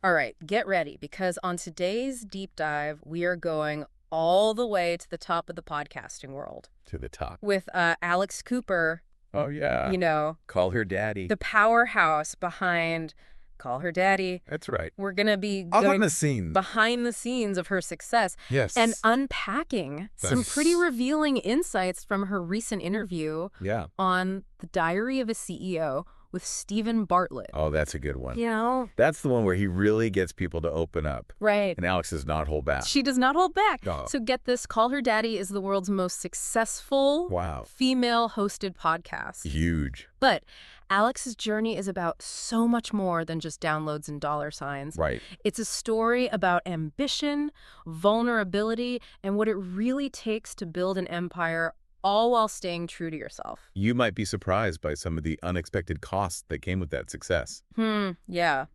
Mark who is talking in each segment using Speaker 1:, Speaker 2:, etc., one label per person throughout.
Speaker 1: All right, get ready, because on today's deep dive, we are going all the way to the top of the podcasting world
Speaker 2: To the top.
Speaker 1: with Alex Cooper,
Speaker 2: Oh, yeah.
Speaker 1: you know,
Speaker 2: Call her daddy.
Speaker 1: the powerhouse behind Call Her Daddy.
Speaker 2: That's right.
Speaker 1: We're going to be
Speaker 2: Behind
Speaker 1: going
Speaker 2: the scenes.
Speaker 1: behind the scenes of her success
Speaker 2: Yes.
Speaker 1: and unpacking some
Speaker 2: That's-
Speaker 1: pretty revealing insights from her recent interview
Speaker 2: Yeah.
Speaker 1: on The Diary of a CEO with Stephen Bartlett.
Speaker 2: Oh, that's a good one.
Speaker 1: You know?
Speaker 2: That's the one where he really gets people to open up.
Speaker 1: Right.
Speaker 2: And Alex does not hold back.
Speaker 1: She does not hold back.
Speaker 2: Oh.
Speaker 1: So get this, Call Her Daddy is the world's most successful
Speaker 2: Wow.
Speaker 1: female-hosted podcast.
Speaker 2: Huge.
Speaker 1: But Alex's journey is about so much more than just downloads and dollar signs.
Speaker 2: Right.
Speaker 1: It's a story about ambition, vulnerability, and what it really takes to build an empire, all while staying true to yourself.
Speaker 2: You might be surprised by some of the unexpected costs that came with that success.
Speaker 1: Yeah.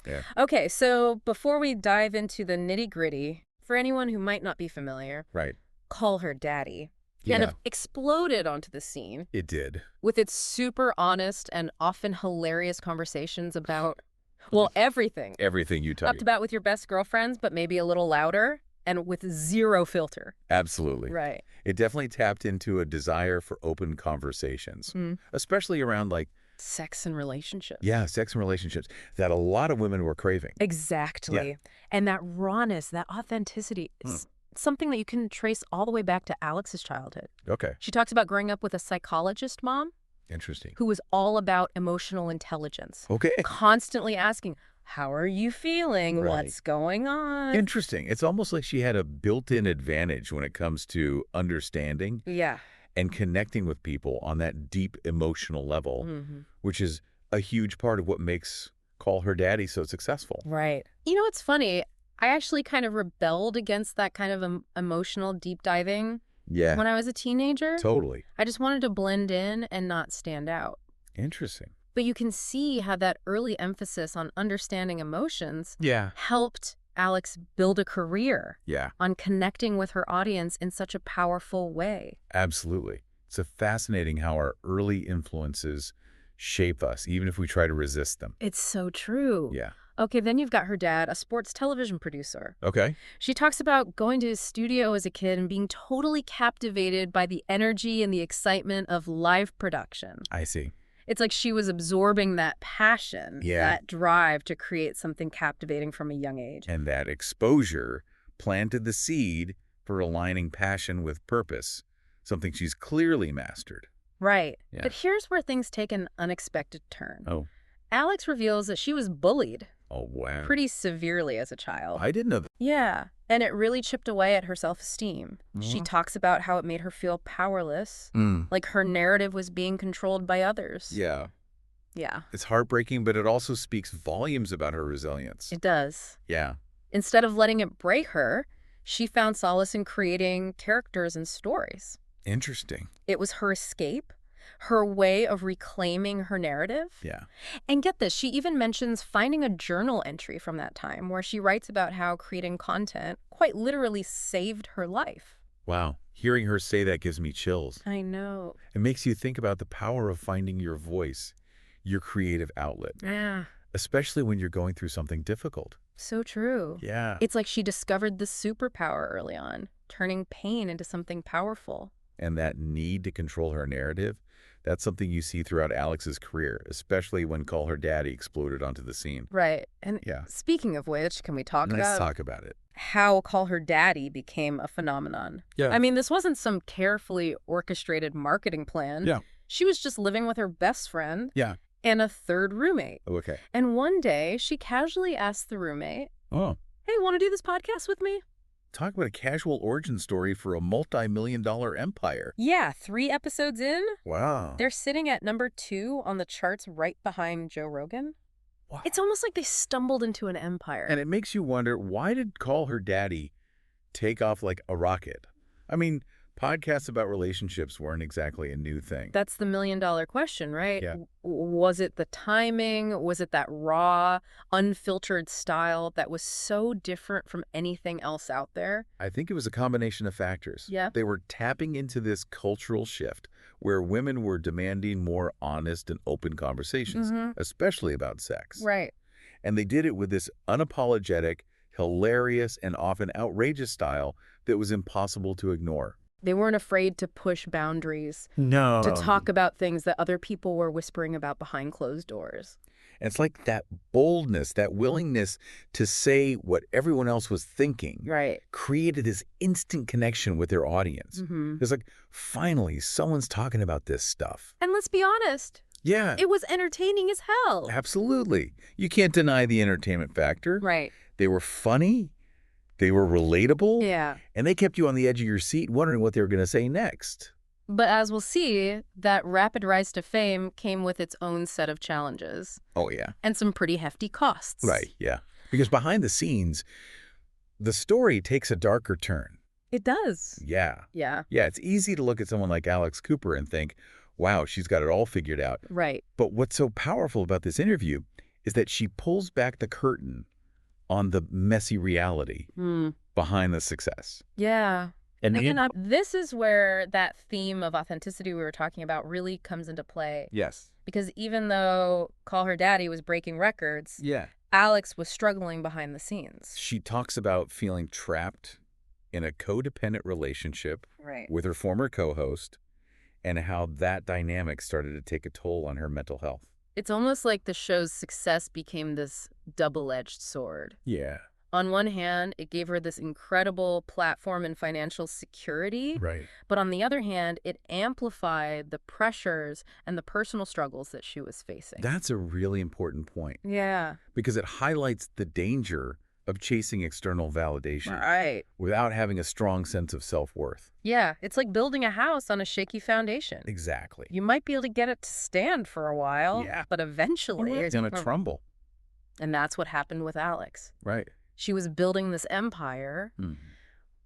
Speaker 2: Yeah.
Speaker 1: Okay, so before we dive into the nitty-gritty, for anyone who might not be familiar,
Speaker 2: Right.
Speaker 1: Call Her Daddy kind
Speaker 2: Yeah.
Speaker 1: of exploded onto the scene
Speaker 2: It did.
Speaker 1: with its super honest and often hilarious conversations about, well, everything.
Speaker 2: Everything you
Speaker 1: Up
Speaker 2: touch.
Speaker 1: to bat with your best girlfriends, but maybe a little louder and with zero filter.
Speaker 2: Absolutely.
Speaker 1: Right.
Speaker 2: It definitely tapped into a desire for open conversations, especially around
Speaker 1: Sex and relationships.
Speaker 2: sex and relationships that a lot of women were craving.
Speaker 1: Exactly. And that rawness, that authenticity, is something that you can trace all the way back to Alex's childhood.
Speaker 2: Okay.
Speaker 1: She talks about growing up with a psychologist mom
Speaker 2: Interesting.
Speaker 1: who was all about emotional intelligence,
Speaker 2: Okay.
Speaker 1: constantly asking, how are you feeling?
Speaker 2: Right.
Speaker 1: What's going on?
Speaker 2: Interesting. It's almost like she had a built-in advantage when it comes to understanding
Speaker 1: Yeah.
Speaker 2: and connecting with people on that deep emotional level, which is a huge part of what makes Call Her Daddy so successful.
Speaker 1: Right. You know, it's funny. I actually kind of rebelled against that kind of emotional deep diving
Speaker 2: Yeah,
Speaker 1: when I was a teenager.
Speaker 2: totally.
Speaker 1: I just wanted to blend in and not stand out.
Speaker 2: Interesting.
Speaker 1: But you can see how that early emphasis on understanding emotions
Speaker 2: Yeah.
Speaker 1: helped Alex build a career
Speaker 2: Yeah,
Speaker 1: on connecting with her audience in such a powerful way.
Speaker 2: absolutely. It's fascinating how our early influences shape us, even if we try to resist them.
Speaker 1: It's so true.
Speaker 2: Yeah.
Speaker 1: Okay, then you've got her dad, a sports television producer.
Speaker 2: Okay.
Speaker 1: She talks about going to his studio as a kid and being totally captivated by the energy and the excitement of live production.
Speaker 2: I see.
Speaker 1: It's like she was absorbing that passion,
Speaker 2: Yeah.
Speaker 1: that drive to create something captivating from a young age.
Speaker 2: And that exposure planted the seed for aligning passion with purpose, something she's clearly mastered.
Speaker 1: Right.
Speaker 2: Yeah.
Speaker 1: But here's where things take an unexpected turn.
Speaker 2: Oh.
Speaker 1: Alex reveals that she was bullied
Speaker 2: Oh, wow.
Speaker 1: pretty severely as a child.
Speaker 2: I didn't know that.
Speaker 1: Yeah. And it really chipped away at her self-esteem. She talks about how it made her feel powerless, like her narrative was being controlled by others.
Speaker 2: Yeah.
Speaker 1: Yeah,
Speaker 2: It's heartbreaking, but it also speaks volumes about her resilience.
Speaker 1: it does.
Speaker 2: Yeah.
Speaker 1: Instead of letting it break her, she found solace in creating characters and stories.
Speaker 2: Interesting.
Speaker 1: It was her escape, her way of reclaiming her narrative.
Speaker 2: Yeah.
Speaker 1: And get this, she even mentions finding a journal entry from that time where she writes about how creating content quite literally saved her life.
Speaker 2: Wow. Hearing her say that gives me chills.
Speaker 1: I know.
Speaker 2: It makes you think about the power of finding your voice, your creative outlet,
Speaker 1: Yeah,
Speaker 2: especially when you're going through something difficult.
Speaker 1: so true.
Speaker 2: Yeah.
Speaker 1: It's like she discovered the superpower early on, turning pain into something powerful.
Speaker 2: And that need to control her narrative, that's something you see throughout Alex's career, especially when Call Her Daddy exploded onto the scene.
Speaker 1: Right. And
Speaker 2: Yeah.
Speaker 1: speaking of which, can we talk
Speaker 2: Let's
Speaker 1: about
Speaker 2: talk about it.
Speaker 1: how Call Her Daddy became a phenomenon?
Speaker 2: Yeah.
Speaker 1: I mean, this wasn't some carefully orchestrated marketing plan.
Speaker 2: Yeah.
Speaker 1: She was just living with her best friend
Speaker 2: Yeah.
Speaker 1: and a third roommate.
Speaker 2: Oh, okay.
Speaker 1: And one day, she casually asked the roommate,
Speaker 2: Oh.
Speaker 1: hey, want to do this podcast with me?
Speaker 2: Talk about a casual origin story for a multi-million-dollar empire.
Speaker 1: Yeah, 3 episodes in,
Speaker 2: Wow.
Speaker 1: they're sitting at number 2 on the charts right behind Joe Rogan.
Speaker 2: Wow.
Speaker 1: It's almost like they stumbled into an empire.
Speaker 2: And it makes you wonder, why did Call Her Daddy take off like a rocket? I mean, podcasts about relationships weren't exactly a new thing.
Speaker 1: That's the million-dollar question, right?
Speaker 2: Yeah.
Speaker 1: Was it the timing? Was it that raw, unfiltered style that was so different from anything else out there?
Speaker 2: I think it was a combination of factors.
Speaker 1: Yeah.
Speaker 2: They were tapping into this cultural shift where women were demanding more honest and open conversations, especially about sex.
Speaker 1: Right.
Speaker 2: And they did it with this unapologetic, hilarious, and often outrageous style that was impossible to ignore.
Speaker 1: They weren't afraid to push boundaries,
Speaker 2: No.
Speaker 1: to talk about things that other people were whispering about behind closed doors.
Speaker 2: And it's like that boldness, that willingness to say what everyone else was thinking
Speaker 1: Right.
Speaker 2: created this instant connection with their audience.
Speaker 1: Mm-hmm.
Speaker 2: It's like, finally, someone's talking about this stuff.
Speaker 1: And let's be honest,
Speaker 2: Yeah,
Speaker 1: it was entertaining as hell.
Speaker 2: absolutely. You can't deny the entertainment factor.
Speaker 1: Right.
Speaker 2: They were funny, they were relatable,
Speaker 1: Yeah.
Speaker 2: and they kept you on the edge of your seat wondering what they were going to say next.
Speaker 1: But as we'll see, that rapid rise to fame came with its own set of challenges
Speaker 2: Oh, yeah.
Speaker 1: and some pretty hefty costs.
Speaker 2: Right, yeah. Because behind the scenes, the story takes a darker turn.
Speaker 1: It does.
Speaker 2: Yeah.
Speaker 1: Yeah.
Speaker 2: Yeah, it's easy to look at someone like Alex Cooper and think, wow, she's got it all figured out.
Speaker 1: Right.
Speaker 2: But what's so powerful about this interview is that she pulls back the curtain on the messy reality behind the success.
Speaker 1: Yeah.
Speaker 2: And
Speaker 1: This is where that theme of authenticity we were talking about really comes into play.
Speaker 2: yes.
Speaker 1: Because even though Call Her Daddy was breaking records,
Speaker 2: Yeah.
Speaker 1: Alex was struggling behind the scenes.
Speaker 2: She talks about feeling trapped in a codependent relationship
Speaker 1: Right.
Speaker 2: with her former co-host and how that dynamic started to take a toll on her mental health.
Speaker 1: It's almost like the show's success became this double-edged sword.
Speaker 2: Yeah.
Speaker 1: On one hand, it gave her this incredible platform and financial security.
Speaker 2: Right.
Speaker 1: But on the other hand, it amplified the pressures and the personal struggles that she was facing.
Speaker 2: That's a really important point
Speaker 1: Yeah.
Speaker 2: because it highlights the danger of chasing external validation
Speaker 1: Right.
Speaker 2: without having a strong sense of self-worth.
Speaker 1: Yeah, it's like building a house on a shaky foundation.
Speaker 2: Exactly.
Speaker 1: You might be able to get it to stand for a while,
Speaker 2: Yeah.
Speaker 1: but eventually
Speaker 2: It's going to crumble.
Speaker 1: And that's what happened with Alex.
Speaker 2: Right.
Speaker 1: She was building this empire,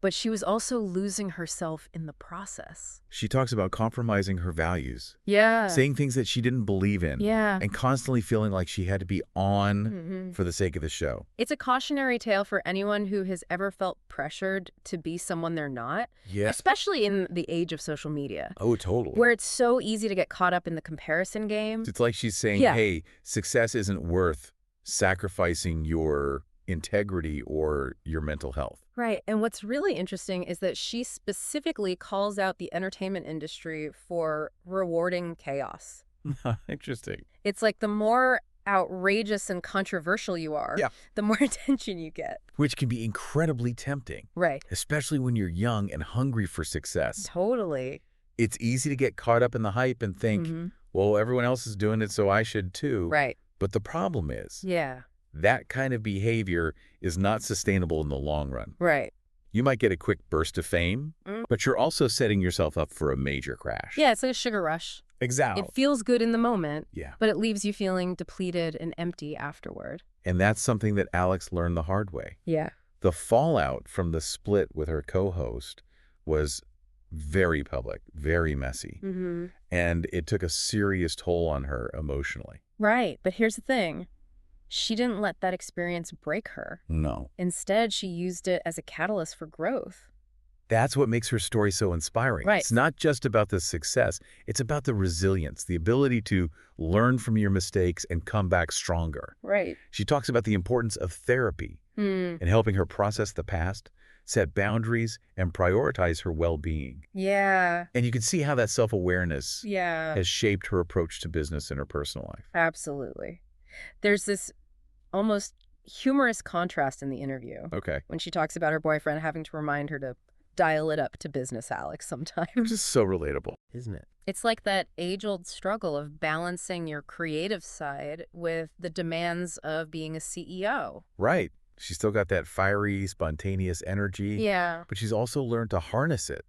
Speaker 1: but she was also losing herself in the process.
Speaker 2: She talks about compromising her values,
Speaker 1: Yeah.
Speaker 2: saying things that she didn't believe in,
Speaker 1: Yeah.
Speaker 2: and constantly feeling like she had to be on for the sake of the show.
Speaker 1: It's a cautionary tale for anyone who has ever felt pressured to be someone they're not,
Speaker 2: Yes.
Speaker 1: especially in the age of social media,
Speaker 2: Oh, totally.
Speaker 1: where it's so easy to get caught up in the comparison game.
Speaker 2: It's like she's saying,
Speaker 1: Yeah.
Speaker 2: hey, success isn't worth sacrificing your integrity or your mental health.
Speaker 1: Right. And what's really interesting is that she specifically calls out the entertainment industry for rewarding chaos.
Speaker 2: Interesting.
Speaker 1: It's like the more outrageous and controversial you are,
Speaker 2: Yeah.
Speaker 1: the more attention you get.
Speaker 2: Which can be incredibly tempting,
Speaker 1: Right.
Speaker 2: especially when you're young and hungry for success.
Speaker 1: Totally.
Speaker 2: It's easy to get caught up in the hype and think, well, everyone else is doing it, so I should too.
Speaker 1: Right.
Speaker 2: But the problem is,
Speaker 1: Yeah.
Speaker 2: that kind of behavior is not sustainable in the long run.
Speaker 1: Right.
Speaker 2: You might get a quick burst of fame, but you're also setting yourself up for a major crash.
Speaker 1: Yeah, it's like a sugar rush.
Speaker 2: Exactly.
Speaker 1: It feels good in the moment,
Speaker 2: Yeah.
Speaker 1: but it leaves you feeling depleted and empty afterward.
Speaker 2: And that's something that Alex learned the hard way.
Speaker 1: Yeah.
Speaker 2: The fallout from the split with her co-host was very public, very messy. And it took a serious toll on her emotionally.
Speaker 1: Right. But here's the thing. She didn't let that experience break her.
Speaker 2: No.
Speaker 1: Instead, she used it as a catalyst for growth.
Speaker 2: That's what makes her story so inspiring.
Speaker 1: Right.
Speaker 2: It's not just about the success. It's about the resilience, the ability to learn from your mistakes and come back stronger.
Speaker 1: Right.
Speaker 2: She talks about the importance of therapy in helping her process the past, set boundaries, and prioritize her well-being.
Speaker 1: Yeah.
Speaker 2: And you can see how that self-awareness
Speaker 1: Yeah.
Speaker 2: has shaped her approach to business in her personal life.
Speaker 1: Absolutely. There's this almost humorous contrast in the interview
Speaker 2: Okay.
Speaker 1: when she talks about her boyfriend having to remind her to dial it up to business, Alex, sometimes.
Speaker 2: Just so relatable, isn't it?
Speaker 1: It's like that age-old struggle of balancing your creative side with the demands of being a CEO.
Speaker 2: Right. She's still got that fiery, spontaneous energy.
Speaker 1: Yeah.
Speaker 2: But she's also learned to harness it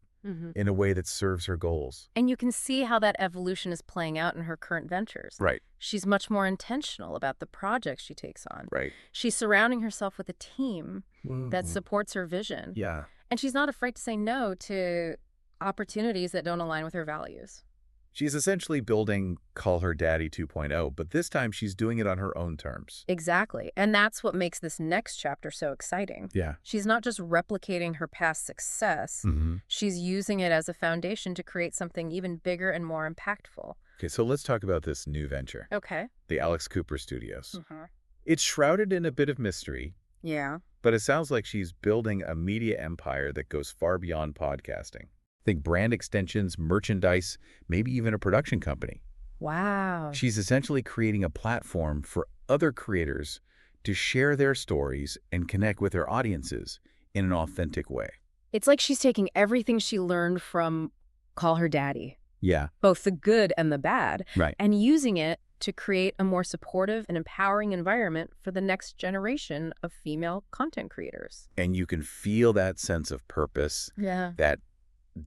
Speaker 2: in a way that serves her goals.
Speaker 1: And you can see how that evolution is playing out in her current ventures.
Speaker 2: Right.
Speaker 1: She's much more intentional about the projects she takes on.
Speaker 2: Right.
Speaker 1: She's surrounding herself with a team that supports her vision.
Speaker 2: Yeah.
Speaker 1: And she's not afraid to say no to opportunities that don't align with her values.
Speaker 2: She's essentially building Call Her Daddy 2.0, but this time she's doing it on her own terms.
Speaker 1: Exactly. And that's what makes this next chapter so exciting.
Speaker 2: Yeah.
Speaker 1: She's not just replicating her past success. She's using it as a foundation to create something even bigger and more impactful.
Speaker 2: Okay, so let's talk about this new venture,
Speaker 1: Okay.
Speaker 2: the Alex Cooper Studios. It's shrouded in a bit of mystery,
Speaker 1: Yeah.
Speaker 2: but it sounds like she's building a media empire that goes far beyond podcasting. Think brand extensions, merchandise, maybe even a production company.
Speaker 1: Wow.
Speaker 2: She's essentially creating a platform for other creators to share their stories and connect with their audiences in an authentic way.
Speaker 1: It's like she's taking everything she learned from Call Her Daddy,
Speaker 2: Yeah,
Speaker 1: both the good and the bad,
Speaker 2: right.
Speaker 1: and using it to create a more supportive and empowering environment for the next generation of female content creators.
Speaker 2: And you can feel that sense of purpose,
Speaker 1: Yeah.
Speaker 2: that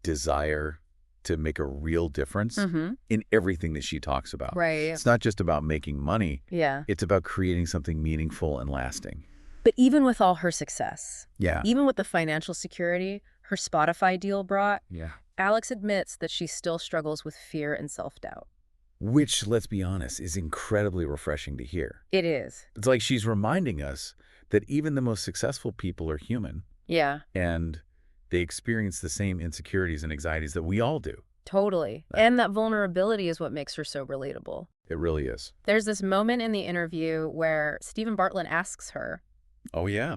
Speaker 2: desire to make a real difference
Speaker 1: Mm-hmm.
Speaker 2: in everything that she talks about.
Speaker 1: Right.
Speaker 2: It's not just about making money.
Speaker 1: Yeah.
Speaker 2: It's about creating something meaningful and lasting.
Speaker 1: But even with all her success,
Speaker 2: Yeah.
Speaker 1: even with the financial security her Spotify deal brought,
Speaker 2: Yeah.
Speaker 1: Alex admits that she still struggles with fear and self-doubt.
Speaker 2: Which, let's be honest, is incredibly refreshing to hear.
Speaker 1: It is.
Speaker 2: It's like she's reminding us that even the most successful people are human
Speaker 1: Yeah,
Speaker 2: and they experience the same insecurities and anxieties that we all do.
Speaker 1: totally.
Speaker 2: Right.
Speaker 1: And that vulnerability is what makes her so relatable.
Speaker 2: It really is.
Speaker 1: There's this moment in the interview where Stephen Bartlett asks her,
Speaker 2: Oh, yeah.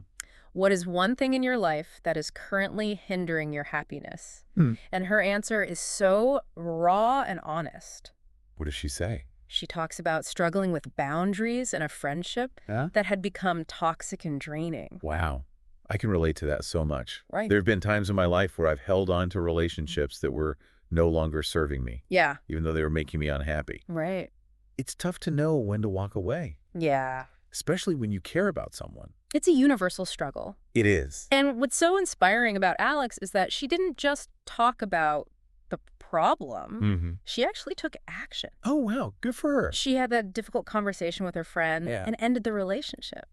Speaker 1: "What is one thing in your life that is currently hindering your happiness?"
Speaker 2: Hmm.
Speaker 1: And her answer is so raw and honest.
Speaker 2: What does she say?
Speaker 1: She talks about struggling with boundaries in a friendship
Speaker 2: Yeah.
Speaker 1: that had become toxic and draining.
Speaker 2: Wow. I can relate to that so much.
Speaker 1: Right.
Speaker 2: There have been times in my life where I've held on to relationships that were no longer serving me,
Speaker 1: Yeah.
Speaker 2: even though they were making me unhappy.
Speaker 1: Right.
Speaker 2: It's tough to know when to walk away,
Speaker 1: Yeah.
Speaker 2: especially when you care about someone.
Speaker 1: It's a universal struggle.
Speaker 2: It is.
Speaker 1: And what's so inspiring about Alex is that she didn't just talk about the problem.
Speaker 2: Mm-hmm.
Speaker 1: She actually took action.
Speaker 2: Oh, wow. Good for her.
Speaker 1: She had that difficult conversation with her friend
Speaker 2: Yeah.
Speaker 1: and ended the relationship.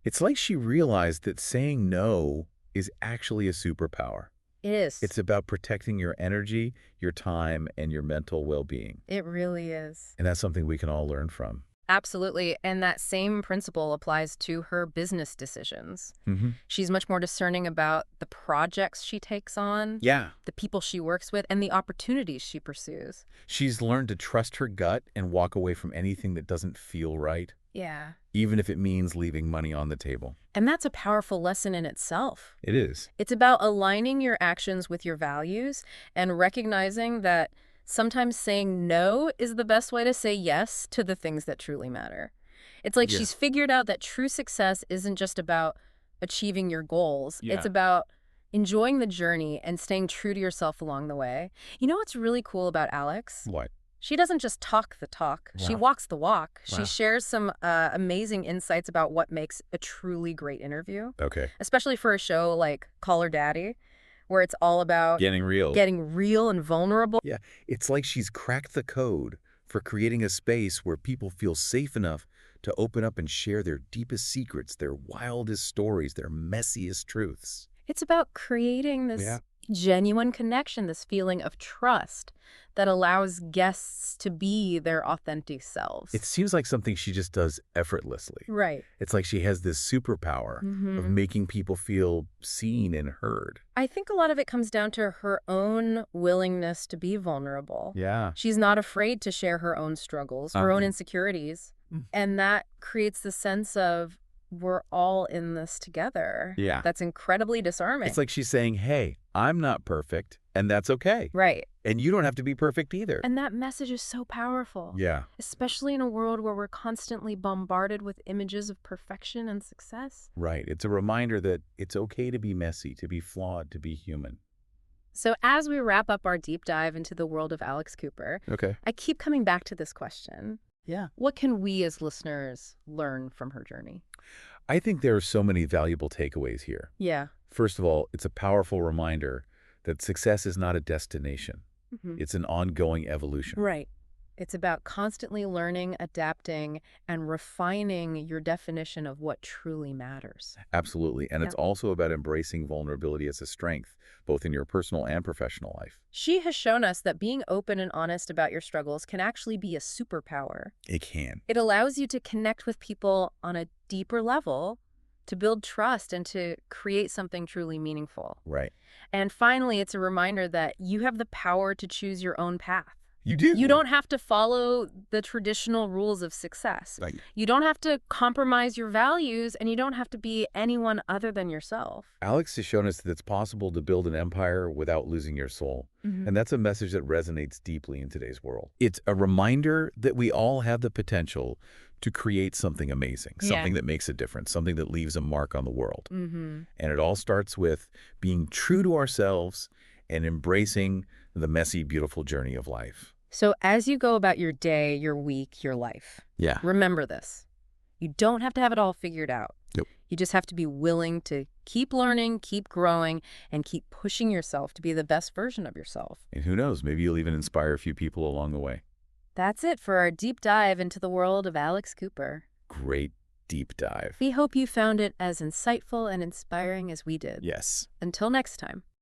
Speaker 2: It's like she realized that saying no is actually a superpower.
Speaker 1: It is.
Speaker 2: It's about protecting your energy, your time, and your mental well-being.
Speaker 1: It really is.
Speaker 2: And that's something we can all learn from.
Speaker 1: Absolutely. And that same principle applies to her business decisions.
Speaker 2: Mm-hmm.
Speaker 1: She's much more discerning about the projects she takes on,
Speaker 2: Yeah.
Speaker 1: the people she works with, and the opportunities she pursues.
Speaker 2: She's learned to trust her gut and walk away from anything that doesn't feel right,
Speaker 1: Yeah.
Speaker 2: even if it means leaving money on the table.
Speaker 1: And that's a powerful lesson in itself.
Speaker 2: It is.
Speaker 1: It's about aligning your actions with your values and recognizing that sometimes saying no is the best way to say yes to the things that truly matter. It's like
Speaker 2: Yeah.
Speaker 1: she's figured out that true success isn't just about achieving your goals.
Speaker 2: Yeah.
Speaker 1: It's about enjoying the journey and staying true to yourself along the way. You know what's really cool about Alex?
Speaker 2: What?
Speaker 1: She doesn't just talk the talk. She
Speaker 2: Wow.
Speaker 1: walks the walk. She
Speaker 2: Wow.
Speaker 1: shares some amazing insights about what makes a truly great interview,
Speaker 2: Okay.
Speaker 1: especially for a show like Call Her Daddy, where it's all about
Speaker 2: Getting real.
Speaker 1: getting real and vulnerable.
Speaker 2: Yeah. It's like she's cracked the code for creating a space where people feel safe enough to open up and share their deepest secrets, their wildest stories, their messiest truths.
Speaker 1: It's about creating this
Speaker 2: Yeah.
Speaker 1: genuine connection, this feeling of trust that allows guests to be their authentic selves.
Speaker 2: It seems like something she just does effortlessly.
Speaker 1: right.
Speaker 2: It's like she has this superpower of
Speaker 1: Mhm.
Speaker 2: making people feel seen and heard.
Speaker 1: I think a lot of it comes down to her own willingness to be vulnerable.
Speaker 2: Yeah.
Speaker 1: She's not afraid to share her own struggles, her own
Speaker 2: Uh-huh.
Speaker 1: insecurities.
Speaker 2: Mm.
Speaker 1: And that creates the sense of we're all in this together.
Speaker 2: Yeah.
Speaker 1: That's incredibly disarming.
Speaker 2: It's like she's saying, hey, I'm not perfect, and that's okay.
Speaker 1: right.
Speaker 2: And you don't have to be perfect either.
Speaker 1: And that message is so powerful.
Speaker 2: Yeah.
Speaker 1: Especially in a world where we're constantly bombarded with images of perfection and success.
Speaker 2: Right. It's a reminder that it's okay to be messy, to be flawed, to be human.
Speaker 1: So as we wrap up our deep dive into the world of Alex Cooper,
Speaker 2: Okay.
Speaker 1: I keep coming back to this question.
Speaker 2: Yeah.
Speaker 1: What can we as listeners learn from her journey?
Speaker 2: I think there are so many valuable takeaways here.
Speaker 1: Yeah.
Speaker 2: First of all, it's a powerful reminder that success is not a destination.
Speaker 1: Mhm.
Speaker 2: It's an ongoing evolution.
Speaker 1: Right. It's about constantly learning, adapting, and refining your definition of what truly matters.
Speaker 2: Absolutely. And it's also about embracing vulnerability as a strength, both in your personal and professional life.
Speaker 1: She has shown us that being open and honest about your struggles can actually be a superpower.
Speaker 2: It can.
Speaker 1: It allows you to connect with people on a deeper level, to build trust, and to create something truly meaningful.
Speaker 2: Right.
Speaker 1: And finally, it's a reminder that you have the power to choose your own path.
Speaker 2: You do.
Speaker 1: You don't have to follow the traditional rules of success.
Speaker 2: Like,
Speaker 1: You don't have to compromise your values, and you don't have to be anyone other than yourself.
Speaker 2: Alex has shown us that it's possible to build an empire without losing your soul. And that's a message that resonates deeply in today's world. It's a reminder that we all have the potential to create something amazing, something that makes a difference, something that leaves a mark on the world. And it all starts with being true to ourselves and embracing the messy, beautiful journey of life.
Speaker 1: So as you go about your day, your week, your life,
Speaker 2: Yeah.
Speaker 1: remember this. You don't have to have it all figured out.
Speaker 2: Nope.
Speaker 1: You just have to be willing to keep learning, keep growing, and keep pushing yourself to be the best version of yourself.
Speaker 2: And who knows, maybe you'll even inspire a few people along the way.
Speaker 1: That's it for our deep dive into the world of Alex Cooper.
Speaker 2: Great deep dive.
Speaker 1: We hope you found it as insightful and inspiring as we did.
Speaker 2: Yes.
Speaker 1: Until next time.